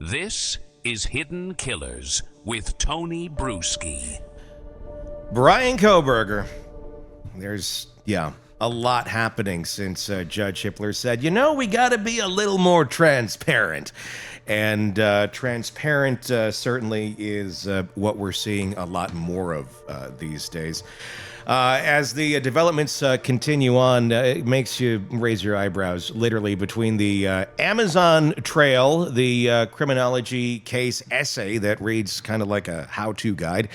This is Hidden Killers with Tony Bruschi. Bryan Kohberger. There's, a lot happening since Judge Hippler said, we got to be a little more transparent. And transparent certainly is what we're seeing a lot more of these days. As the developments continue on, it makes you raise your eyebrows, literally, between the Amazon trail, the criminology case essay that reads kind of like a how-to guide,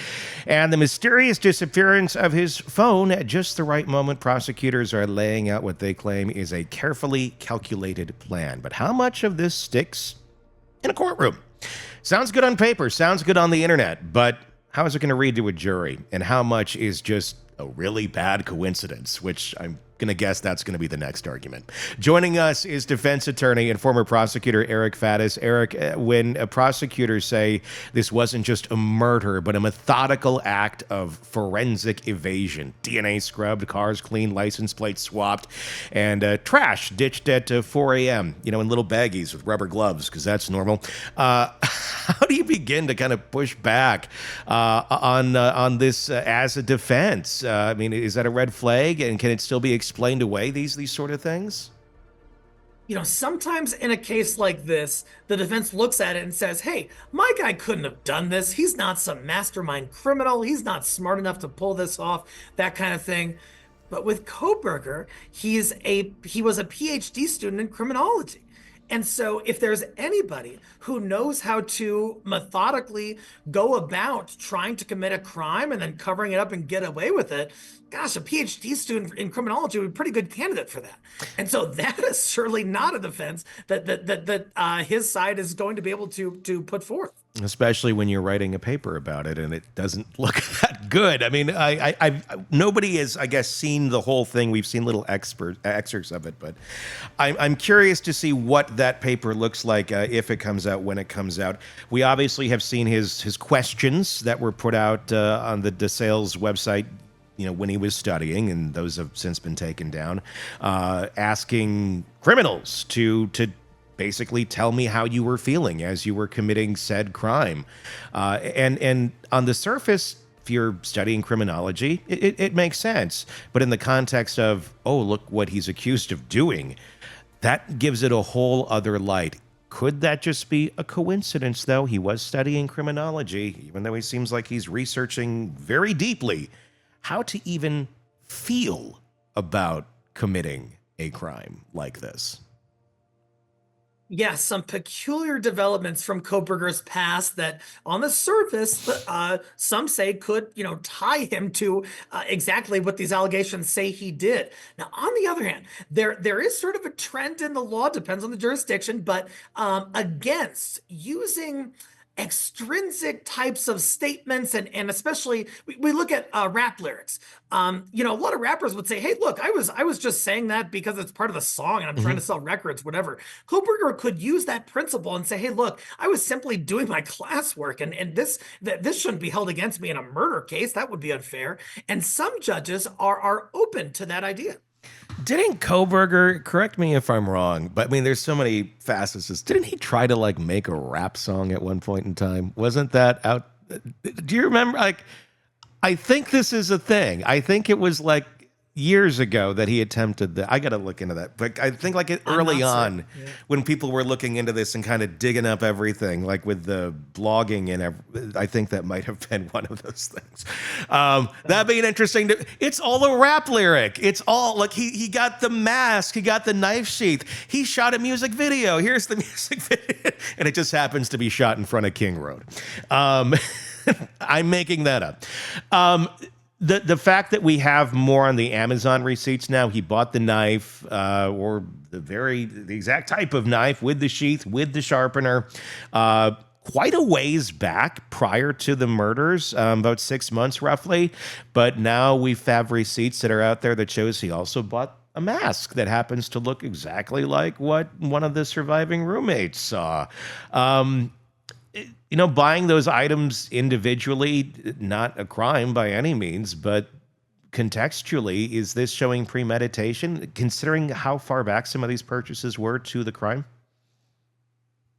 and the mysterious disappearance of his phone at just the right moment. Prosecutors are laying out what they claim is a carefully calculated plan. But how much of this sticks in a courtroom? Sounds good on paper, sounds good on the internet, but how is it going to read to a jury? And how much is just a really bad coincidence, which I'm going to guess that's going to be the next argument. Joining us is defense attorney and former prosecutor Eric Faddis. Eric, when prosecutors say this wasn't just a murder, but a methodical act of forensic evasion, DNA scrubbed, cars cleaned, license plates swapped, and trash ditched at 4 a.m., in little baggies with rubber gloves, because that's normal. How do you begin to kind of push back on this as a defense? Is that a red flag, and can it still be explained away, these sort of things? Sometimes in a case like this, the defense looks at it and says, hey, my guy couldn't have done this. He's not some mastermind criminal. He's not smart enough to pull this off, that kind of thing. But with Kohberger, he was a PhD student in criminology. And so if there's anybody who knows how to methodically go about trying to commit a crime and then covering it up and get away with it, gosh, a PhD student in criminology would be a pretty good candidate for that. And so that is certainly not a defense that his side is going to be able to put forth. Especially when you're writing a paper about it and it doesn't look that good. Nobody has, I guess, seen the whole thing. We've seen little excerpts of it, but I'm curious to see what that paper looks like if it comes out, when it comes out. We obviously have seen his questions that were put out on the DeSales website, when he was studying, and those have since been taken down, asking criminals to basically tell me how you were feeling as you were committing said crime. And on the surface, if you're studying criminology, it makes sense. But in the context of, oh, look what he's accused of doing, that gives it a whole other light. Could that just be a coincidence, though? He was studying criminology, even though he seems like he's researching very deeply how to even feel about committing a crime like this. Yes, some peculiar developments from Kohberger's past that on the surface, some say could, tie him to exactly what these allegations say he did. Now, on the other hand, there is sort of a trend in the law, depends on the jurisdiction, but against using extrinsic types of statements, and especially we look at rap lyrics. A lot of rappers would say, hey, look, I was just saying that because it's part of the song and I'm trying to sell records, whatever. Kohberger could use that principle and say, hey, look, I was simply doing my classwork, and this shouldn't be held against me in a murder case. That would be unfair. And some judges are open to that idea. Didn't Kohberger, correct me if I'm wrong, but there's so many facets. Didn't he try to make a rap song at one point in time? Wasn't that out? Do you remember? I think this is a thing. I think it was years ago that he attempted that. I got to look into that. But I think early on, when people were looking into this and kind of digging up everything, with the blogging and I think that might have been one of those things. That'd be an interesting. It's all a rap lyric. It's all he got the mask, he got the knife sheath, he shot a music video. Here's the music video, and it just happens to be shot in front of King Road. I'm making that up. The fact that we have more on the Amazon receipts now, he bought the knife, or the exact type of knife with the sheath, with the sharpener, quite a ways back prior to the murders, about 6 months roughly. But now we have receipts that are out there that shows he also bought a mask that happens to look exactly like what one of the surviving roommates saw. Buying those items individually, not a crime by any means, but contextually, is this showing premeditation, considering how far back some of these purchases were to the crime?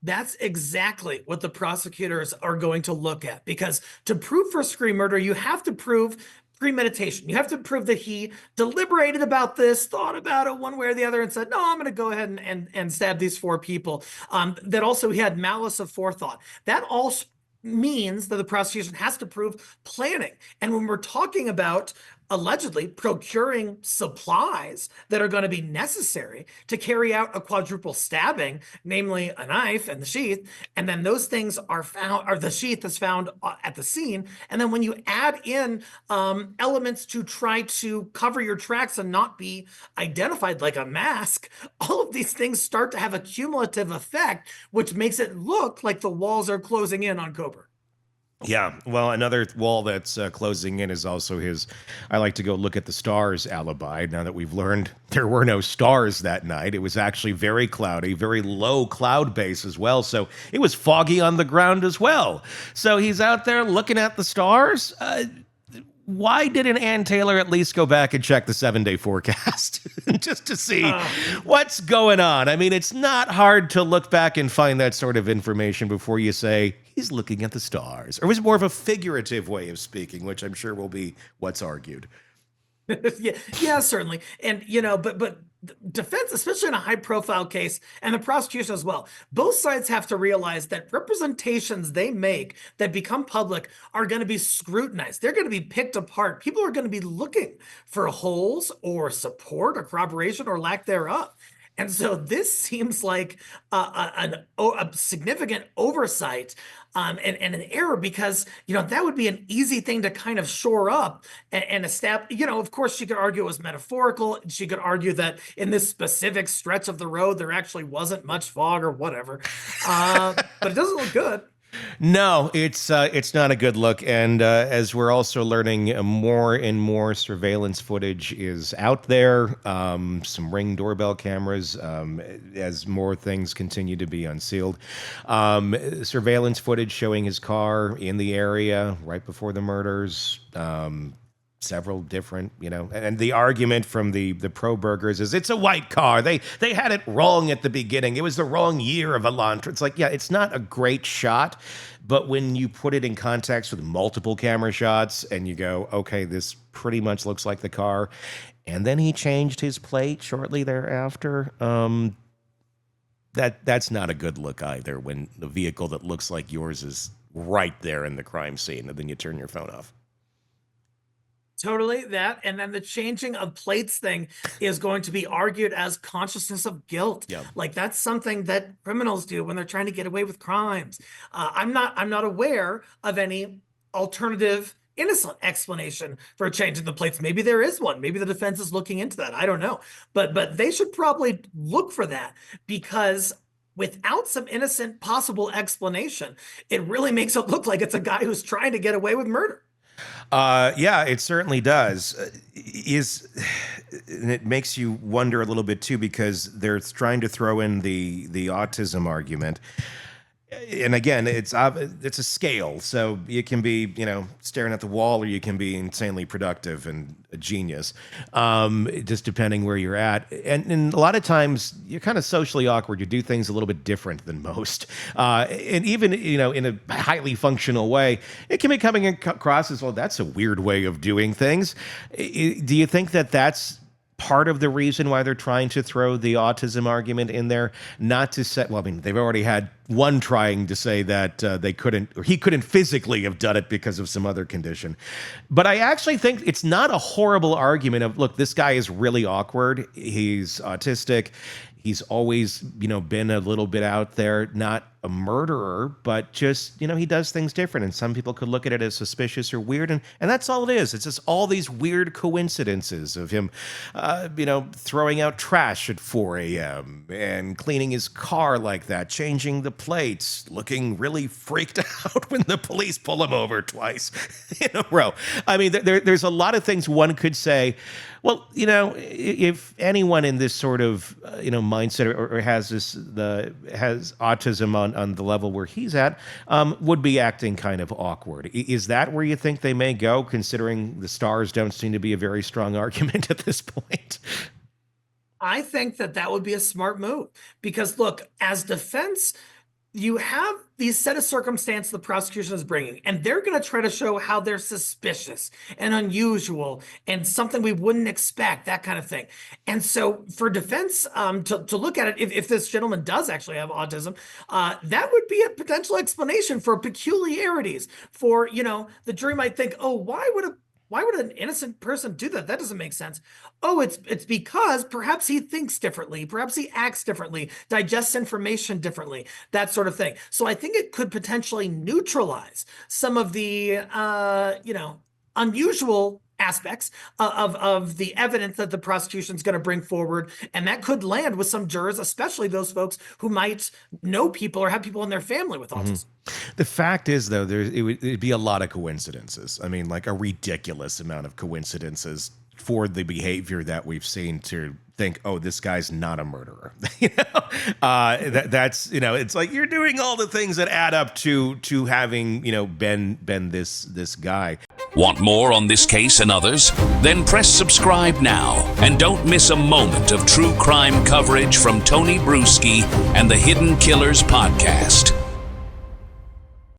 That's exactly what the prosecutors are going to look at, because to prove first-degree murder, you have to prove premeditation. You have to prove that he deliberated about this, thought about it one way or the other, and said, no, I'm going to go ahead and stab these 4 people. That also he had malice of forethought. That all means that the prosecution has to prove planning. And when we're talking about allegedly procuring supplies that are going to be necessary to carry out a quadruple stabbing, namely a knife and the sheath, and then those things are found, or the sheath is found at the scene, and then when you add in elements to try to cover your tracks and not be identified, like a mask, all of these things start to have a cumulative effect, which makes it look like the walls are closing in on Kohberger. Yeah, well, another wall that's closing in is also his "I like to go look at the stars" alibi. Now that we've learned there were no stars that night, it was actually very cloudy, very low cloud base as well. So it was foggy on the ground as well. So he's out there looking at the stars. Why didn't Ann Taylor at least go back and check the 7-day forecast just to see what's going on? I mean, it's not hard to look back and find that sort of information before you say, he's looking at the stars. Or was it more of a figurative way of speaking, which I'm sure will be what's argued? Yeah, certainly. And, but defense, especially in a high profile case, and the prosecution as well, both sides have to realize that representations they make that become public are going to be scrutinized. They're going to be picked apart. People are going to be looking for holes or support or corroboration or lack thereof. And so this seems like a significant oversight and an error, because, that would be an easy thing to kind of shore up and establish. Of course, she could argue it was metaphorical. She could argue that in this specific stretch of the road, there actually wasn't much fog or whatever. But it doesn't look good. No, it's not a good look. And as we're also learning, more and more surveillance footage is out there. Some Ring doorbell cameras, as more things continue to be unsealed. Surveillance footage showing his car in the area right before the murders. Several different, and the argument from the pro-burgers is it's a white car. They had it wrong at the beginning. It was the wrong year of Elantra. It's like, yeah, it's not a great shot, but when you put it in context with multiple camera shots and you go, okay, this pretty much looks like the car, and then he changed his plate shortly thereafter, that's not a good look either, when the vehicle that looks like yours is right there in the crime scene, and then you turn your phone off. Totally that. And then the changing of plates thing is going to be argued as consciousness of guilt. Yeah. Like that's something that criminals do when they're trying to get away with crimes. I'm not aware of any alternative innocent explanation for changing the plates. Maybe there is one. Maybe the defense is looking into that. I don't know. But they should probably look for that, because without some innocent possible explanation, it really makes it look like it's a guy who's trying to get away with murder. Yeah, it certainly does. And it makes you wonder a little bit too, because they're trying to throw in the autism argument. And again, it's a scale, so you can be, staring at the wall, or you can be insanely productive and a genius, just depending where you're at. And a lot of times you're kind of socially awkward. You do things a little bit different than most, and even in a highly functional way, it can be coming across as, well, that's a weird way of doing things. Do you think that that's part of the reason why they're trying to throw the autism argument in there? Not to say, well, I mean, they've already had one trying to say that he couldn't physically have done it because of some other condition. But I actually think it's not a horrible argument of, look, this guy is really awkward. He's autistic. He's always, been a little bit out there, not a murderer, but just, he does things different. And some people could look at it as suspicious or weird. And that's all it is. It's just all these weird coincidences of him, throwing out trash at 4 a.m. and cleaning his car like that, changing the plates, looking really freaked out when the police pull him over twice in a row. I mean, there's a lot of things one could say. Well, if anyone in this sort of, mindset or has has autism on the level where he's at, would be acting kind of awkward. Is that where you think they may go, considering the stars don't seem to be a very strong argument at this point? I think that would be a smart move, because look, as defense, you have these set of circumstances the prosecution is bringing, and they're going to try to show how they're suspicious and unusual and something we wouldn't expect, that kind of thing. And so for defense to look at it, if this gentleman does actually have autism, that would be a potential explanation for peculiarities. For, the jury might think, oh, why would an innocent person do that? That doesn't make sense. Oh, it's because perhaps he thinks differently, perhaps he acts differently, digests information differently, that sort of thing. So I think it could potentially neutralize some of the unusual aspects of the evidence that the prosecution is going to bring forward, and that could land with some jurors, especially those folks who might know people or have people in their family with autism. The fact is, though, it'd be a lot of coincidences. I mean, like a ridiculous amount of coincidences for the behavior that we've seen to think, oh, this guy's not a murderer. That's it's like you're doing all the things that add up to having been this guy. Want more on this case and others? Then press subscribe now and don't miss a moment of true crime coverage from Tony Bruschi and the Hidden Killers podcast.